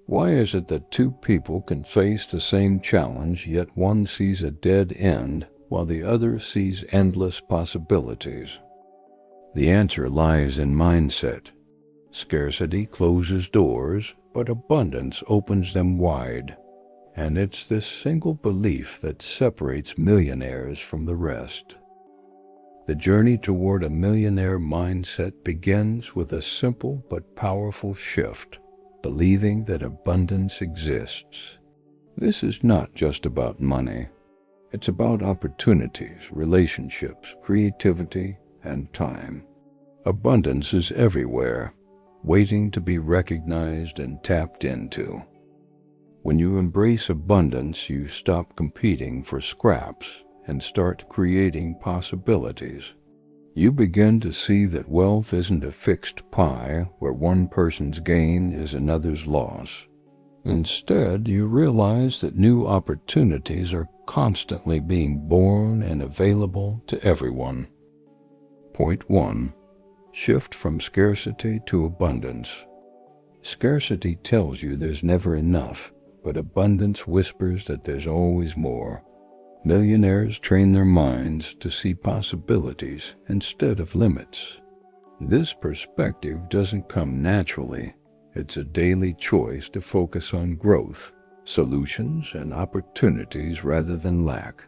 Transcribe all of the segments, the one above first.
Why is it that two people can face the same challenge, yet one sees a dead end while the other sees endless possibilities? The answer lies in mindset. Scarcity closes doors, but abundance opens them wide. And it's this single belief that separates millionaires from the rest. The journey toward a millionaire mindset begins with a simple but powerful shift, believing that abundance exists. This is not just about money. It's about opportunities, relationships, creativity, and time. Abundance is everywhere, waiting to be recognized and tapped into. When you embrace abundance, you stop competing for scraps and start creating possibilities. You begin to see that wealth isn't a fixed pie where one person's gain is another's loss. Instead, you realize that new opportunities are constantly being born and available to everyone. Point 1. Shift from scarcity to abundance. Scarcity tells you there's never enough, but abundance whispers that there's always more. Millionaires train their minds to see possibilities instead of limits. This perspective doesn't come naturally. It's a daily choice to focus on growth, solutions, and opportunities rather than lack.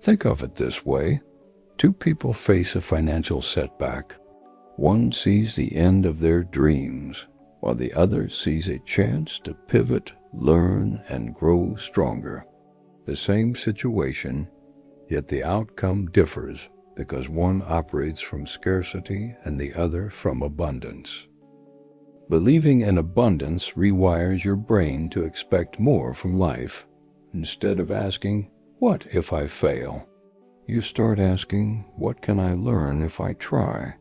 Think of it this way. Two people face a financial setback. One sees the end of their dreams, while the other sees a chance to pivot, learn, and grow stronger. The same situation, yet the outcome differs because one operates from scarcity and the other from abundance. Believing in abundance rewires your brain to expect more from life. Instead of asking, "What if I fail?" you start asking, "What can I learn if I try?"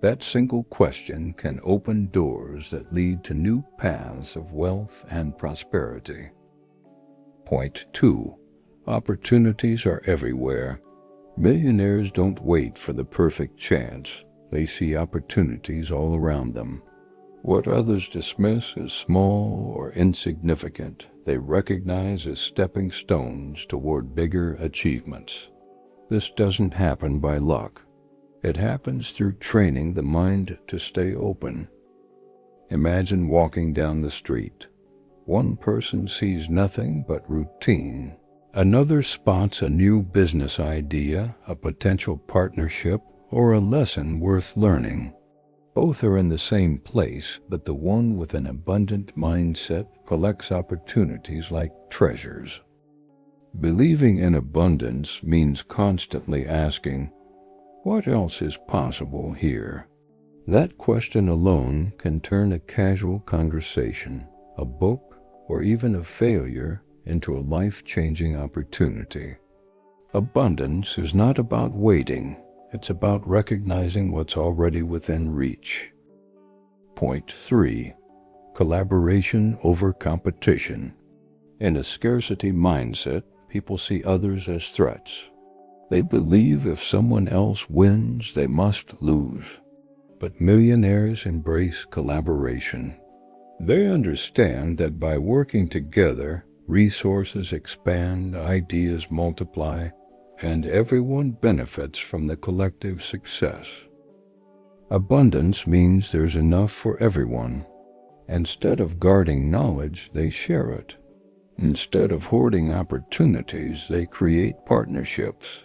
That single question can open doors that lead to new paths of wealth and prosperity. Point 2. Opportunities are everywhere. Millionaires don't wait for the perfect chance. They see opportunities all around them. What others dismiss as small or insignificant, they recognize as stepping stones toward bigger achievements. This doesn't happen by luck. It happens through training the mind to stay open. Imagine walking down the street. One person sees nothing but routine. Another spots a new business idea, a potential partnership, or a lesson worth learning. Both are in the same place, but the one with an abundant mindset collects opportunities like treasures. Believing in abundance means constantly asking, "What else is possible here?" That question alone can turn a casual conversation, a book, or even a failure into a life-changing opportunity. Abundance is not about waiting. It's about recognizing what's already within reach. Point 3. Collaboration over competition. In a scarcity mindset, people see others as threats. They believe if someone else wins, they must lose. But millionaires embrace collaboration. They understand that by working together, resources expand, ideas multiply, and everyone benefits from the collective success. Abundance means there's enough for everyone. Instead of guarding knowledge, they share it. Instead of hoarding opportunities, they create partnerships.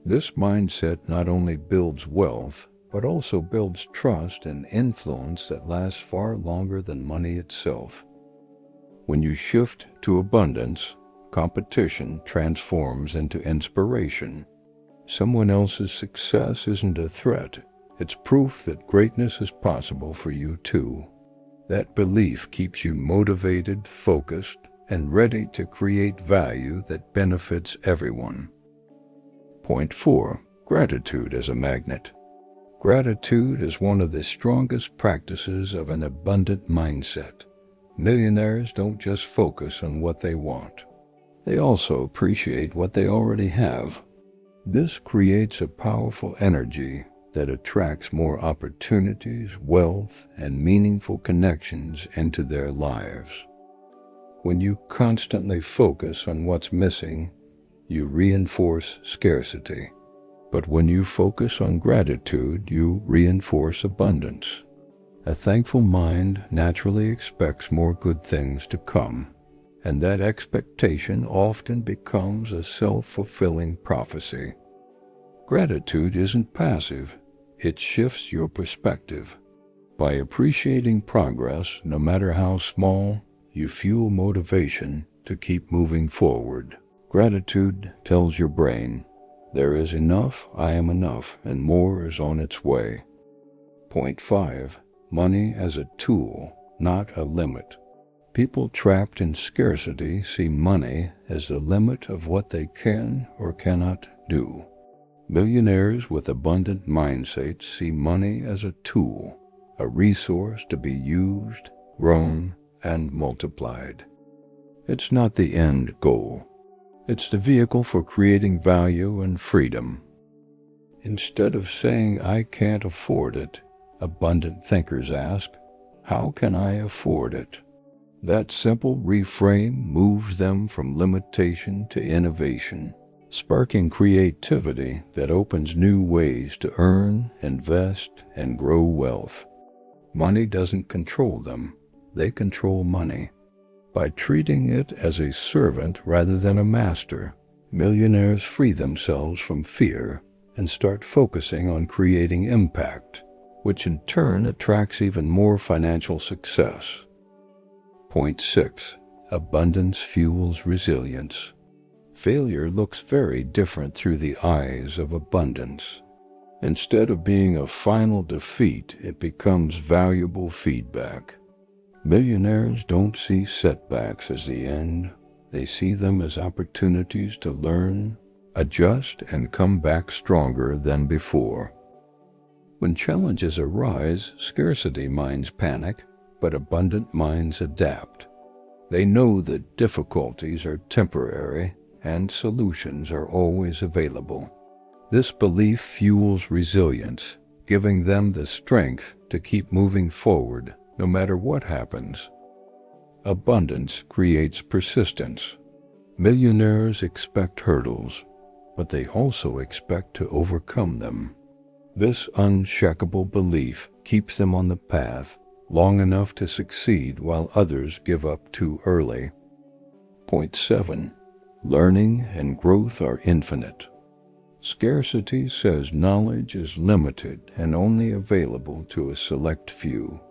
This mindset not only builds wealth, but also builds trust and influence that lasts far longer than money itself. When you shift to abundance, competition transforms into inspiration. Someone else's success isn't a threat. It's proof that greatness is possible for you too. That belief keeps you motivated, focused, and ready to create value that benefits everyone. Point 4. Gratitude as a magnet. Gratitude is one of the strongest practices of an abundant mindset. Millionaires don't just focus on what they want. They also appreciate what they already have. This creates a powerful energy that attracts more opportunities, wealth, and meaningful connections into their lives. When you constantly focus on what's missing, you reinforce scarcity. But when you focus on gratitude, you reinforce abundance. A thankful mind naturally expects more good things to come, and that expectation often becomes a self-fulfilling prophecy. Gratitude isn't passive, it shifts your perspective. By appreciating progress, no matter how small, you fuel motivation to keep moving forward. Gratitude tells your brain, there is enough, I am enough, and more is on its way. Point 5. Money as a tool, not a limit. People trapped in scarcity see money as the limit of what they can or cannot do. Millionaires with abundant mindsets see money as a tool, a resource to be used, grown, and multiplied. It's not the end goal. It's the vehicle for creating value and freedom. Instead of saying, I can't afford it, abundant thinkers ask, how can I afford it? That simple reframe moves them from limitation to innovation, sparking creativity that opens new ways to earn, invest, and grow wealth. Money doesn't control them, they control money. By treating it as a servant rather than a master, millionaires free themselves from fear and start focusing on creating impact, which in turn attracts even more financial success. Point 6. Abundance fuels resilience. Failure looks very different through the eyes of abundance. Instead of being a final defeat, it becomes valuable feedback. Millionaires don't see setbacks as the end. They see them as opportunities to learn, adjust, and come back stronger than before. When challenges arise, scarcity minds panic, but abundant minds adapt. They know that difficulties are temporary and solutions are always available. This belief fuels resilience, giving them the strength to keep moving forward no matter what happens. Abundance creates persistence. Millionaires expect hurdles, but they also expect to overcome them. This unshakable belief keeps them on the path long enough to succeed while others give up too early. Point 7. Learning and growth are infinite. Scarcity says knowledge is limited and only available to a select few.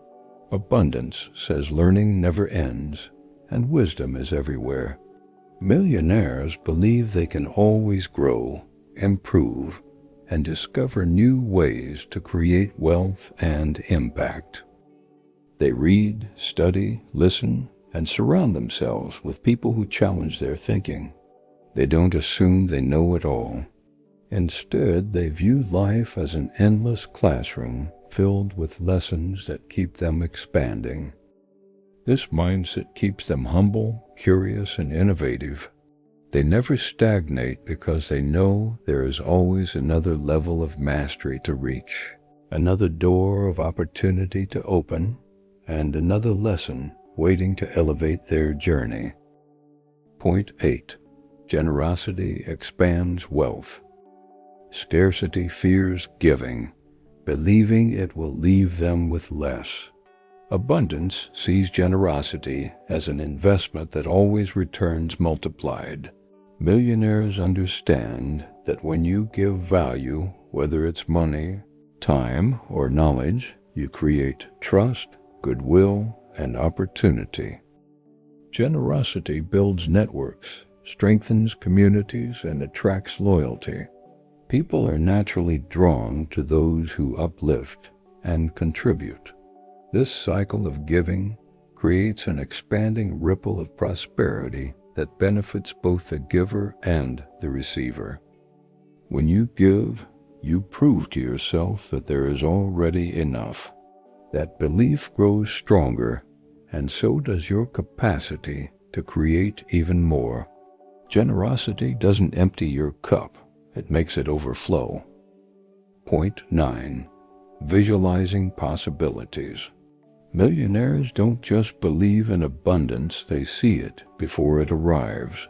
Abundance says learning never ends and wisdom is everywhere. Millionaires believe they can always grow, improve, and discover new ways to create wealth and impact. They read, study, listen, and surround themselves with people who challenge their thinking. They don't assume they know it all. Instead, they view life as an endless classroom filled with lessons that keep them expanding. This mindset keeps them humble, curious, and innovative. They never stagnate because they know there is always another level of mastery to reach, another door of opportunity to open, and another lesson waiting to elevate their journey. Point 8. Generosity expands wealth. Scarcity fears giving, believing it will leave them with less. Abundance sees generosity as an investment that always returns multiplied. Millionaires understand that when you give value, whether it's money, time, or knowledge, you create trust, goodwill, and opportunity. Generosity builds networks, strengthens communities, and attracts loyalty. People are naturally drawn to those who uplift and contribute. This cycle of giving creates an expanding ripple of prosperity that benefits both the giver and the receiver. When you give, you prove to yourself that there is already enough. That belief grows stronger, and so does your capacity to create even more. Generosity doesn't empty your cup, it makes it overflow. Point 9. Visualizing possibilities. Millionaires don't just believe in abundance, they see it before it arrives.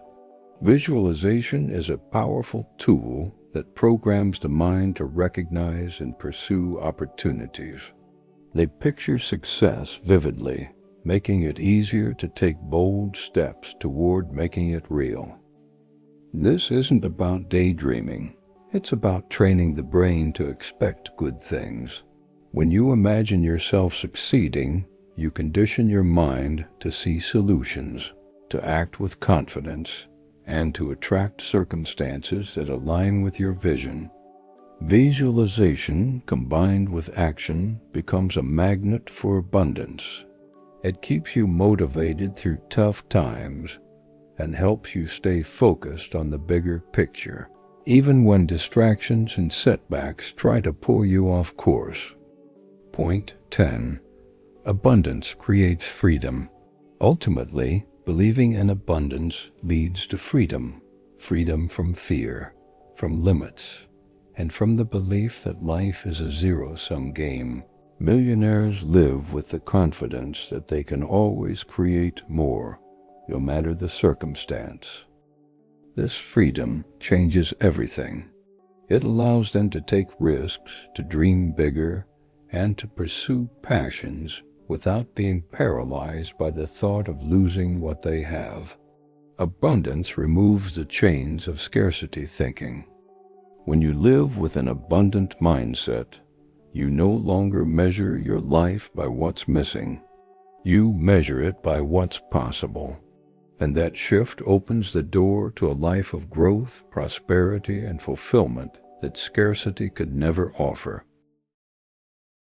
Visualization is a powerful tool that programs the mind to recognize and pursue opportunities. They picture success vividly, making it easier to take bold steps toward making it real. This isn't about daydreaming. It's about training the brain to expect good things. When you imagine yourself succeeding, you condition your mind to see solutions, to act with confidence, and to attract circumstances that align with your vision. Visualization combined with action becomes a magnet for abundance. It keeps you motivated through tough times and helps you stay focused on the bigger picture, even when distractions and setbacks try to pull you off course. Point 10. Abundance creates freedom. Ultimately, believing in abundance leads to freedom. Freedom from fear, from limits, and from the belief that life is a zero-sum game. Millionaires live with the confidence that they can always create more, no matter the circumstance. This freedom changes everything. It allows them to take risks, to dream bigger, and to pursue passions without being paralyzed by the thought of losing what they have. Abundance removes the chains of scarcity thinking. When you live with an abundant mindset, you no longer measure your life by what's missing. You measure it by what's possible. And that shift opens the door to a life of growth, prosperity, and fulfillment that scarcity could never offer.